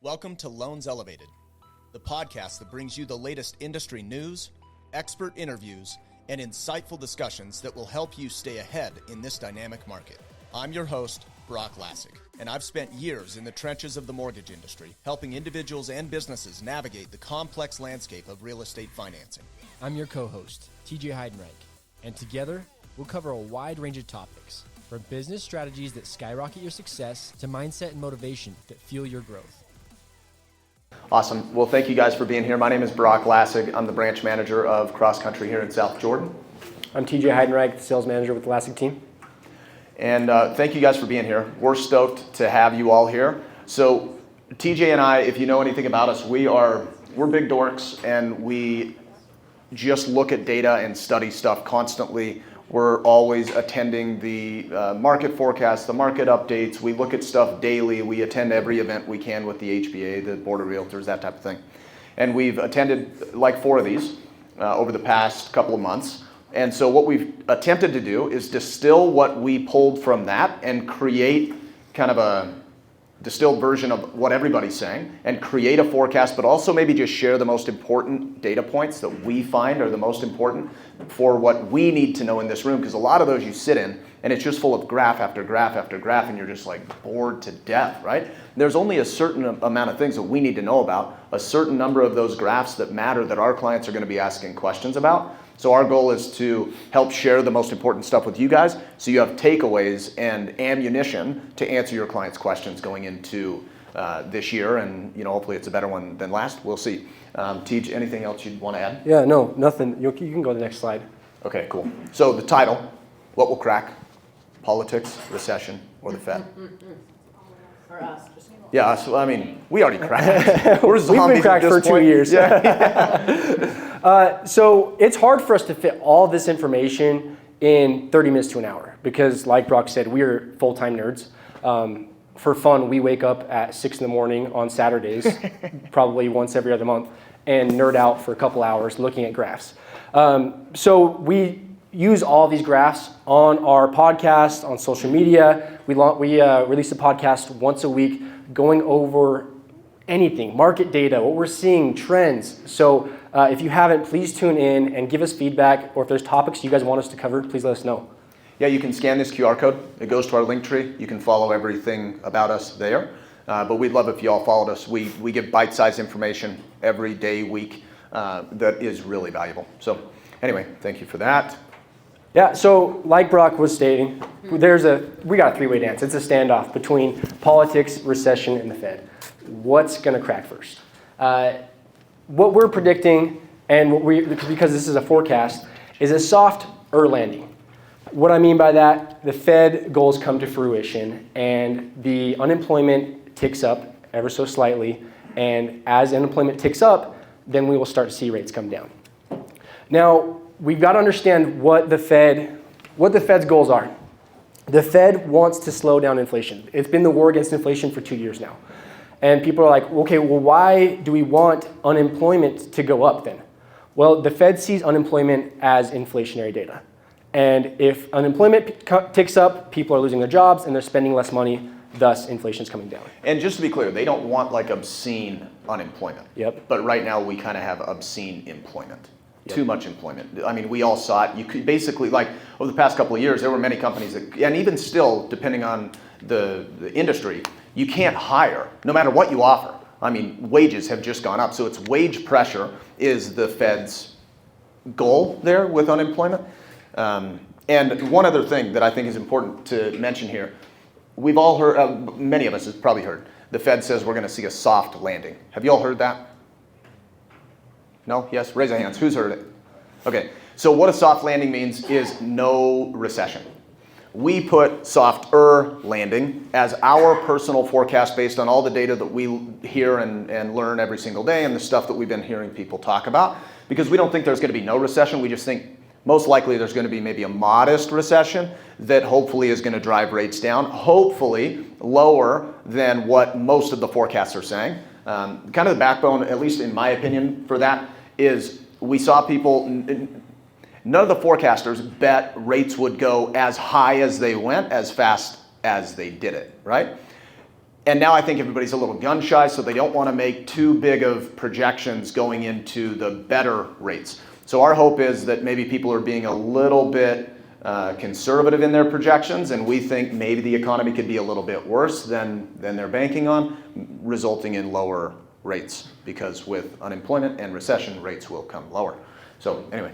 Welcome to Loans Elevated, the podcast that brings you the latest industry news, expert interviews, and insightful discussions that will help you stay ahead in this dynamic market. I'm your host, Broch Lassig, and I've spent years in the trenches of the mortgage industry, helping individuals and businesses navigate the complex landscape of real estate financing. I'm your co-host, Heidenreich, and together we'll cover a wide range of topics, from business strategies that skyrocket your success to mindset and motivation that fuel your growth. Awesome. Well, thank you guys for being here. My name is Broch Lassig. I'm the branch manager of Cross Country here in South Jordan. I'm TJ Heidenreich, the sales manager with the Lassig team. And thank you guys for being here. We're stoked to have you all here. So TJ and I, if you know anything about us, we're big dorks and we just look at data and study stuff constantly. We're always attending the market forecasts, the market updates. We look at stuff daily. We attend every event we can with the HBA, the Board of Realtors, that type of thing. And we've attended like 4 of these over the past couple of months. And so what we've attempted to do is distill what we pulled from that and create kind of a distilled version of what everybody's saying and create a forecast, but also maybe just share the most important data points that we find are the most important for what we need to know in this room. Because a lot of those you sit in and it's just full of graph after graph after graph and you're just like bored to death, right? There's only a certain amount of things that we need to know about, a certain number of those graphs that matter that our clients are going to be asking questions about. So our goal is to help share the most important stuff with you guys so you have takeaways and ammunition to answer your clients' questions going into this year. And hopefully it's a better one than last. We'll see. Tej, anything else you'd want to add? Yeah, no, nothing. You can go to the next slide. Okay, cool. So the title, what will crack? Politics, recession, or the Fed? Or us. Yeah, so I mean, we already cracked. We're We've been cracked for 2 years. Yeah. So it's hard for us to fit all this information in 30 minutes to an hour because, like Broch said, we are full-time nerds. For fun, we wake up at 6 in the morning on Saturdays, probably once every other month, and nerd out for a couple hours looking at graphs. So we use all these graphs on our podcast, on social media. We release a podcast once a week going over anything, market data, what we're seeing, trends. So if you haven't, please tune in and give us feedback, or if there's topics you guys want us to cover, please let us know. Yeah, you can scan this QR code. It goes to our link tree. You can follow everything about us there. But we'd love if you all followed us. We give bite-sized information every day, week that is really valuable. So anyway, thank you for that. Yeah, so like Broch was stating, we got a 3-way dance. It's a standoff between politics, recession, and the Fed. What's going to crack first? What we're predicting, and because this is a forecast, is a soft landing. What I mean by that, the Fed goals come to fruition, and the unemployment ticks up ever so slightly, and as unemployment ticks up, then we will start to see rates come down. Now, we've got to understand what the Fed's goals are. The Fed wants to slow down inflation. It's been the war against inflation for 2 years now. And people are like, okay, well, why do we want unemployment to go up then? Well, the Fed sees unemployment as inflationary data. And if unemployment ticks up, people are losing their jobs and they're spending less money, thus inflation's coming down. And just to be clear, they don't want like obscene unemployment. Yep. But right now we kind of have obscene employment. Yep. Too much employment. I mean, we all saw it. You could basically, like over the past couple of years, there were many companies that, and even still, depending on the industry, you can't hire, no matter what you offer. I mean, wages have just gone up. So it's wage pressure is the Fed's goal there with unemployment. And one other thing that I think is important to mention here, we've all heard, many of us have probably heard, the Fed says we're going to see a soft landing. Have you all heard that? No? Yes? Raise your hands. Who's heard it? Okay. So what a soft landing means is no recession. We put softer landing as our personal forecast based on all the data that we hear and learn every single day and the stuff that we've been hearing people talk about, because we don't think there's going to be no recession. We just think most likely there's going to be maybe a modest recession that hopefully is going to drive rates down, hopefully lower than what most of the forecasts are saying. Kind of the backbone, at least in my opinion, for that is we saw people, none of the forecasters bet rates would go as high as they went, as fast as they did it, right? And now I think everybody's a little gun shy, so they don't want to make too big of projections going into the better rates. So our hope is that maybe people are being a little bit conservative in their projections, and we think maybe the economy could be a little bit worse than they're banking on, resulting in lower rates, because with unemployment and recession, rates will come lower. So anyway.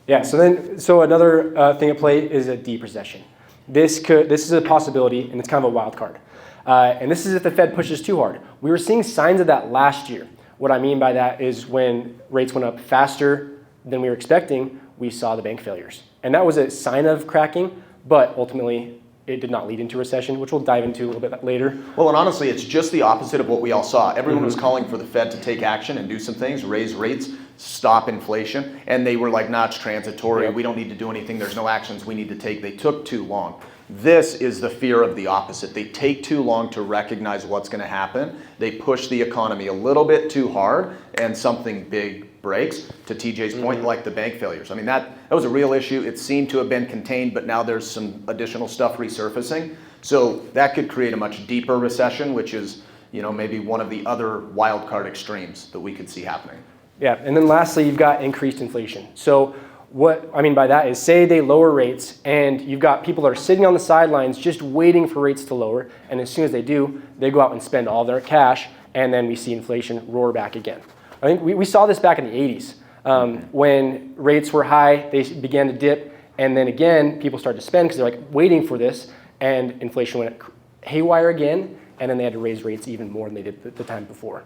Yeah, so another thing at play is a deep recession. This is a possibility, and it's kind of a wild card. And this is if the Fed pushes too hard. We were seeing signs of that last year. What I mean by that is when rates went up faster than we were expecting, we saw the bank failures. And that was a sign of cracking, but ultimately it did not lead into recession, which we'll dive into a little bit later. Well, and honestly, it's just the opposite of what we all saw. Everyone was calling for the Fed to take action and do some things, raise rates, stop inflation, and they were like, nah, it's transitory. We don't need to do anything. There's no actions we need to take. They took too long. This is the fear of the opposite. They take too long to recognize what's going to happen. They push the economy a little bit too hard, and something big breaks. To TJ's point, like the bank failures. I mean, that was a real issue. It seemed to have been contained, but now there's some additional stuff resurfacing. So that could create a much deeper recession, which is, maybe one of the other wild card extremes that we could see happening. Yeah, and then lastly, you've got increased inflation. So what I mean by that is, say they lower rates and you've got people that are sitting on the sidelines just waiting for rates to lower, and as soon as they do, they go out and spend all their cash, and then we see inflation roar back again. I think we saw this back in the 80s. When rates were high, they began to dip, and then again, people started to spend because they're like waiting for this, and inflation went haywire again, and then they had to raise rates even more than they did the time before.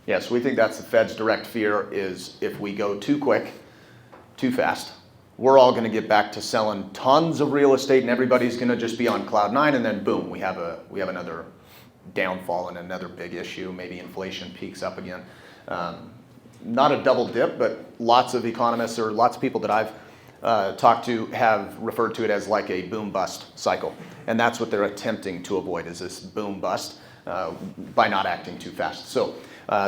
Yes, we think that's the Fed's direct fear, is if we go too quick, too fast, we're all going to get back to selling tons of real estate, and everybody's going to just be on cloud nine, and then boom, we have another downfall and another big issue. Maybe inflation peaks up again. Not a double dip, but lots of economists or lots of people that I've talked to have referred to it as like a boom bust cycle, and that's what they're attempting to avoid, is this boom bust by not acting too fast. So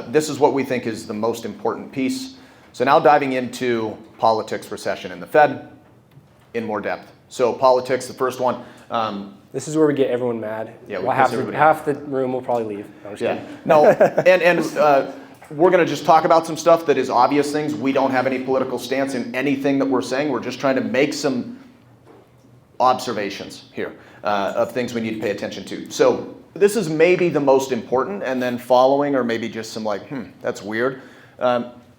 this is what we think is the most important piece. So now diving into politics, recession, and the Fed in more depth. So politics, the first one. This is where we get everyone mad. Yeah, well, half the room will probably leave. No, I'm just kidding. No, and we're going to just talk about some stuff that is obvious things. We don't have any political stance in anything that we're saying. We're just trying to make some observations here of things we need to pay attention to. So this is maybe the most important, and then following or maybe just some like, that's weird.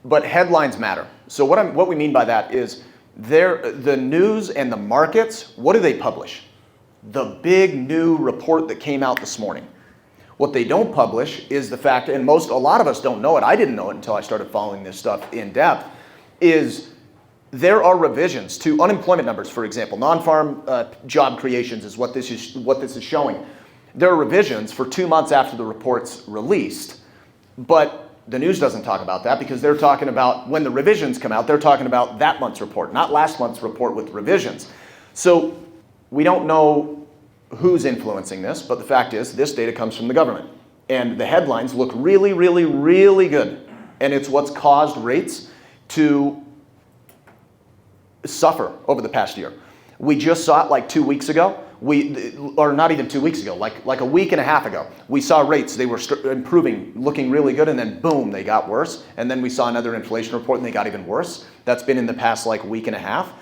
But headlines matter. So what we mean by that is the news and the markets, what do they publish? The big new report that came out this morning. What they don't publish is the fact, and a lot of us don't know it, I didn't know it until I started following this stuff in depth, is there are revisions to unemployment numbers, for example. Non-farm job creations is what this is showing. There are revisions for 2 months after the report's released, but the news doesn't talk about that, because they're talking about when the revisions come out, they're talking about that month's report, not last month's report with revisions. So we don't know who's influencing this, but the fact is this data comes from the government. And the headlines look really, really, really good. And it's what's caused rates to suffer over the past year. We just saw it like 2 weeks ago. Or not even 2 weeks ago, like a week and a half ago, we saw rates, they were improving, looking really good, and then boom, they got worse. And then we saw another inflation report and they got even worse. That's been in the past like week and a half.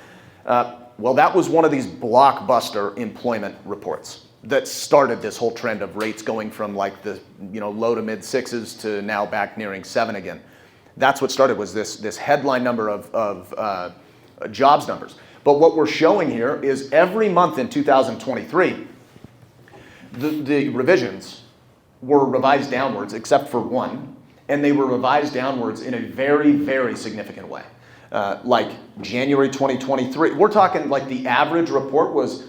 Well, that was one of these blockbuster employment reports that started this whole trend of rates going from like the low to mid sixes to now back nearing 7 again. That's what started, was this headline number of jobs numbers. But what we're showing here is every month in 2023, the revisions were revised downwards, except for one, and they were revised downwards in a very, very significant way. Like January 2023, we're talking like the average report was,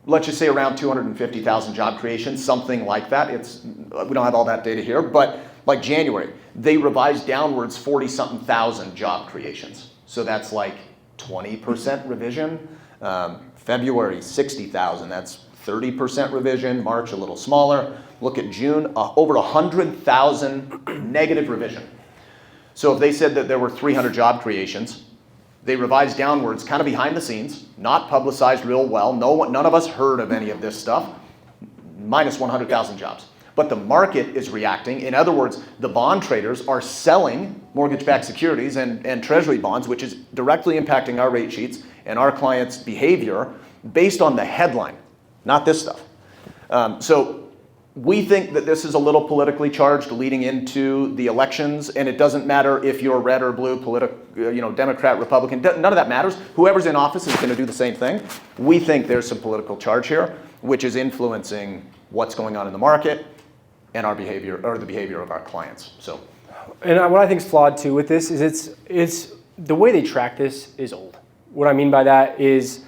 let's just say around 250,000 job creations, something like that. We don't have all that data here, but like January, they revised downwards 40-something thousand job creations. So that's like 20% revision. February, 60,000, that's 30% revision. March, a little smaller. Look at June, over 100,000 negative revision. So if they said that there were 300 job creations, they revised downwards kind of behind the scenes, not publicized real well. None of us heard of any of this stuff. minus 100,000 jobs. But the market is reacting. In other words, the bond traders are selling mortgage-backed securities and treasury bonds, which is directly impacting our rate sheets and our clients' behavior based on the headline, not this stuff. So we think that this is a little politically charged leading into the elections, and it doesn't matter if you're red or blue, Democrat, Republican, none of that matters. Whoever's in office is going to do the same thing. We think there's some political charge here, which is influencing what's going on in the market and our behavior, or the behavior of our clients. So, and what I think is flawed too with this is it's the way they track this is old. What I mean by that is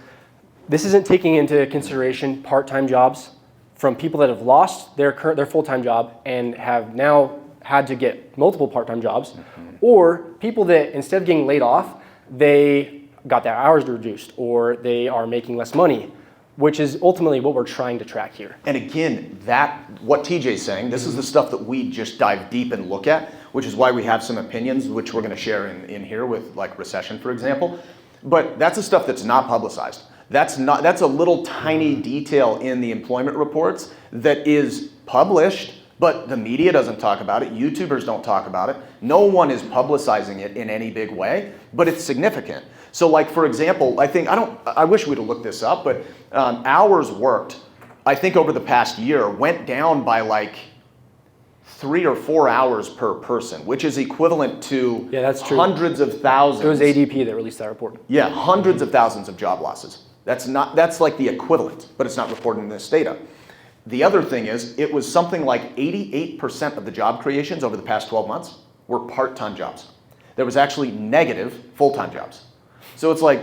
this isn't taking into consideration part-time jobs from people that have lost their full-time job and have now had to get multiple part-time jobs, or people that instead of getting laid off, they got their hours reduced or they are making less money, which is ultimately what we're trying to track here. And again, what TJ's saying, this is the stuff that we just dive deep and look at, which is why we have some opinions, which we're going to share in here with like recession, for example. But that's the stuff that's not publicized. That's a little tiny detail in the employment reports that is published, but the media doesn't talk about it. YouTubers don't talk about it. No one is publicizing it in any big way, but it's significant. So like, for example, I wish we'd have looked this up, but hours worked, I think over the past year went down by like 3 or 4 hours per person, which is equivalent to that's true. Hundreds of thousands. It was ADP that released that report. Yeah, hundreds of thousands of job losses. That's like the equivalent, but it's not reported in this data. The other thing is, it was something like 88% of the job creations over the past 12 months were part-time jobs. There was actually negative full-time jobs. So it's like,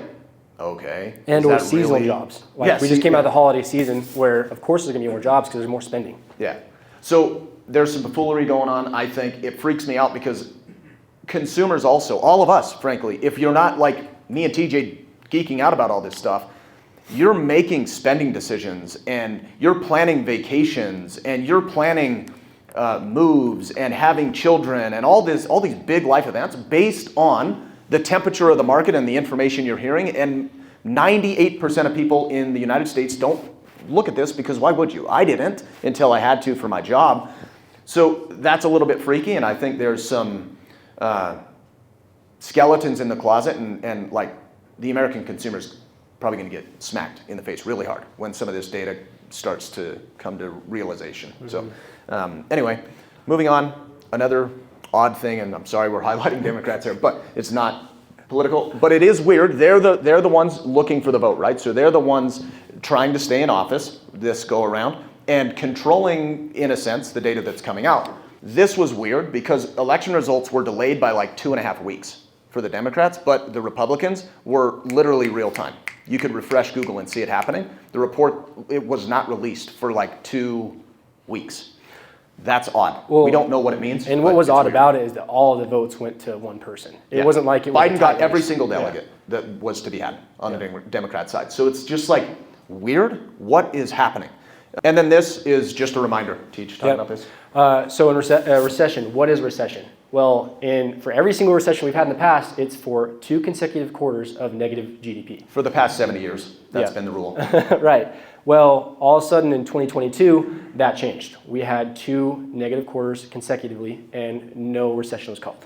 okay. And or seasonal jobs. Like we just came out of the holiday season where, of course, there's going to be more jobs because there's more spending. Yeah. So there's some buffoonery going on. I think it freaks me out because consumers also, all of us, frankly, if you're not like me and TJ geeking out about all this stuff, you're making spending decisions and you're planning vacations and you're planning moves and having children and all these big life events based on the temperature of the market and the information you're hearing. And 98% of people in the United States don't look at this because why would you? I didn't until I had to for my job. So that's a little bit freaky, and I think there's some skeletons in the closet, and like the American consumer's probably going to get smacked in the face really hard when some of this data starts to come to realization. So anyway, moving on, another odd thing, and I'm sorry we're highlighting Democrats here, but it's not political, but it is weird. They're the ones looking for the vote, right? So they're the ones trying to stay in office this go around and controlling, in a sense, the data that's coming out. This was weird because election results were delayed by like 2.5 weeks for the Democrats, but the Republicans were literally real time. You could refresh Google and see it happening. The report, it was not released for like 2 weeks. That's odd. Well, we don't know what it means. And what was odd about it is that all of the votes went to one person. It wasn't like it was Biden got every single delegate that was to be had on the Democrat side. So it's just like weird. What is happening? And then this is just a reminder. Teach, talk about this. So in recession, what is recession? Well, for every single recession we've had in the past, it's for 2 consecutive quarters of negative GDP. For the past 70 years, that's been the rule. Right. Well, all of a sudden in 2022, that changed. We had 2 negative quarters consecutively, and no recession was called.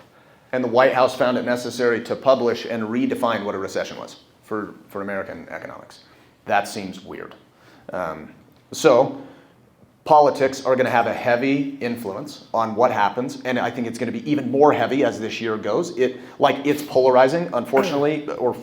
And the White House found it necessary to publish and redefine what a recession was for American economics. That seems weird. So politics are going to have a heavy influence on what happens, and I think it's going to be even more heavy as this year goes. It's polarizing, unfortunately, or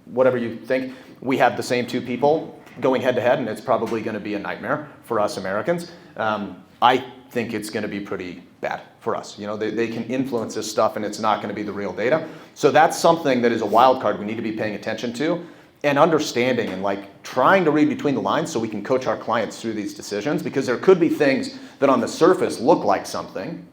whatever you think. We have the same 2 people going head to head, and it's probably going to be a nightmare for us Americans. I think it's going to be pretty bad for us. You know, they can influence this stuff, and it's not going to be the real data. So that's something that is a wild card we need to be paying attention to and understanding and like trying to read between the lines so we can coach our clients through these decisions, because there could be things that on the surface look like something,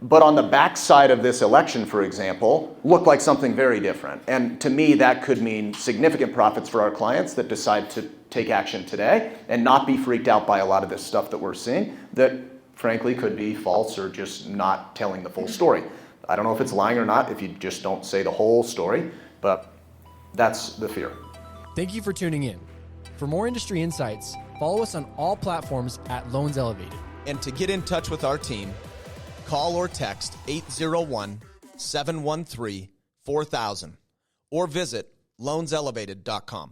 but on the backside of this election, for example, look like something very different. And to me, that could mean significant profits for our clients that decide to take action today and not be freaked out by a lot of this stuff that we're seeing that frankly could be false or just not telling the full story. I don't know if it's lying or not if you just don't say the whole story, but that's the fear. Thank you for tuning in. For more industry insights, Follow us on all platforms at Loans Elevated. And to get in touch with our team, call or text 801-713-4000 or visit loanselevated.com.